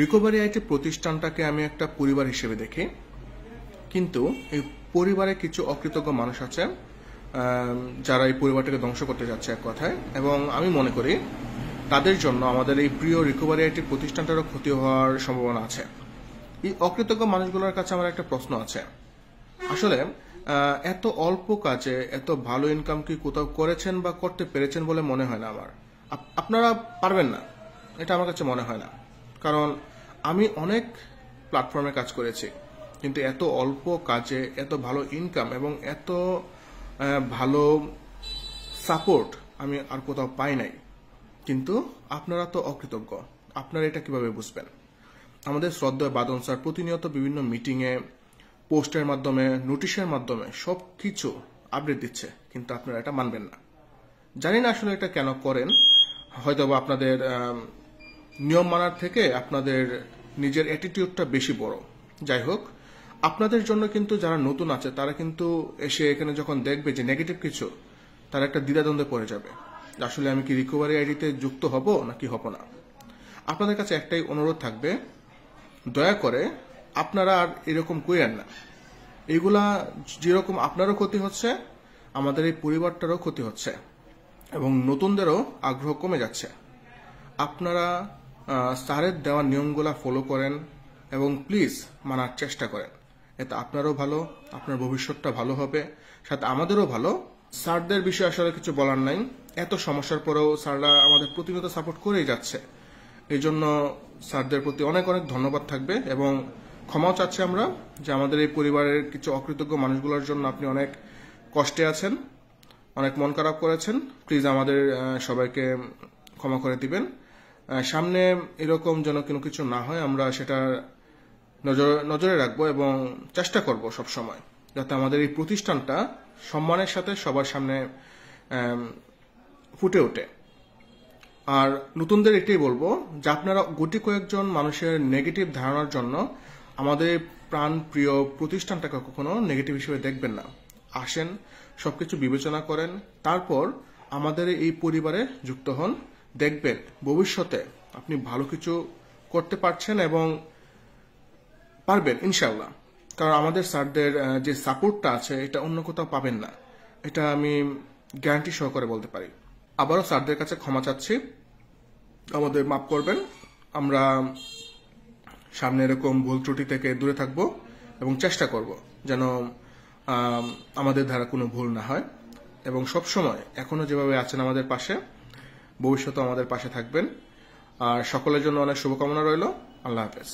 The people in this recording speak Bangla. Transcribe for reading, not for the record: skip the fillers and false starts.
রিকভারি আইটি প্রতিষ্ঠানটাকে আমি একটা পরিবার হিসেবে দেখি, কিন্তু এই পরিবারে কিছু অকৃতজ্ঞ মানুষ আছে যারা এই পরিবারটাকে ধ্বংস করতে যাচ্ছে এক কথায়। এবং আমি মনে করি তাদের জন্য আমাদের এই প্রিয় রিকভারি আইটি প্রতিষ্ঠানটারও ক্ষতি হওয়ার সম্ভাবনা আছে। এই অকৃতজ্ঞ মানুষগুলোর কাছে আমার একটা প্রশ্ন আছে, আসলে এত অল্প কাজে এত ভালো ইনকাম কি কোথাও করেছেন বা করতে পেরেছেন বলে মনে হয় না আমার। আপনারা পারবেন না, এটা আমার কাছে মনে হয় না। কারণ আমি অনেক প্ল্যাটফর্মে কাজ করেছি, কিন্তু এত অল্প কাজে এত ভালো ইনকাম এবং এত ভালো সাপোর্ট আমি আর কোথাও পাই নাই। কিন্তু আপনারা তো অকৃতজ্ঞ, আপনারা এটা কিভাবে বুঝবেন? আমাদের শ্রদ্ধেয় বাদন স্যার প্রতিনিয়ত বিভিন্ন মিটিংয়ে পোস্টের মাধ্যমে, নোটিশের মাধ্যমে সবকিছু আপডেট দিচ্ছে, কিন্তু আপনারা এটা মানবেন না। জানি না আসলে এটা কেন করেন, হয়তো বা আপনাদের নিয়ম মানার থেকে আপনাদের নিজের অ্যাটিটিউডটা বেশি বড়। যাই হোক, আপনাদের জন্য কিন্তু যারা নতুন আছে তারা কিন্তু এসে এখানে যখন দেখবে যে নেগেটিভ কিছু, তারা একটা দ্বিধাদ্বন্দ্বে পড়ে যাবে, আসলে আমি কি রিকভারি আইডিতে যুক্ত হব নাকি হব না। আপনাদের কাছে একটাই অনুরোধ থাকবে, দয়া করে আপনারা আর এরকম কইরেন না। এইগুলা যেরকম আপনারও ক্ষতি হচ্ছে, আমাদের এই পরিবারটারও ক্ষতি হচ্ছে এবং নতুনদেরও আগ্রহ কমে যাচ্ছে। আপনারা স্যারের দেওয়া নিয়মগুলা ফলো করেন এবং প্লিজ মানার চেষ্টা করেন, এতে আপনারও ভালো, আপনার ভবিষ্যৎটা ভালো হবে, সাথে আমাদেরও ভালো। স্যারদের বিষয়ে আসলে কিছু বলার নাই, এত সমস্যার পরেও স্যাররা আমাদের প্রতিনিয়ত সাপোর্ট করেই যাচ্ছে। এই জন্য স্যারদের প্রতি অনেক অনেক ধন্যবাদ থাকবে এবং ক্ষমাও চাচ্ছি আমরা যে আমাদের এই পরিবারের কিছু অকৃতজ্ঞ মানুষগুলোর জন্য আপনি অনেক কষ্টে আছেন, অনেক মন খারাপ করেছেন। প্লিজ আমাদের সবাইকে ক্ষমা করে দিবেন। সামনে এরকম যেন কোনো কিছু না হয়, আমরা সেটা নজরে রাখবো এবং চেষ্টা করব সব সময় যাতে আমাদের এই প্রতিষ্ঠানটা সম্মানের সাথে সবার সামনে ফুটে ওঠে। আর নতুনদের এটাই বলবো যে আপনারা গুটি কয়েকজন মানুষের নেগেটিভ ধারণার জন্য আমাদের প্রাণ প্রিয় প্রতিষ্ঠানটাকে কখনো নেগেটিভ হিসেবে দেখবেন না। আসেন, সবকিছু বিবেচনা করেন, তারপর আমাদের এই পরিবারে যুক্ত হন। দেখবেন ভবিষ্যতে আপনি ভালো কিছু করতে পারছেন এবং পারবেন ইনশাআল্লাহ। কারণ আমাদের স্যারদের যে সাপোর্টটা আছে এটা অন্য কোথাও পাবেন না, এটা আমি গ্যারান্টি সহকারে বলতে পারি। আবারও স্যারদের কাছে ক্ষমা চাচ্ছি, আমাদের মাফ করবেন। আমরা সামনে এরকম ভুল ত্রুটি থেকে দূরে থাকব এবং চেষ্টা করব যেন আমাদের দ্বারা কোনো ভুল না হয়। এবং সবসময় এখনো যেভাবে আছেন আমাদের পাশে, ভবিষ্যতে আমাদের পাশে থাকবেন। আর সকলের জন্য অনেক শুভকামনা রইল। আল্লাহ হাফেজ।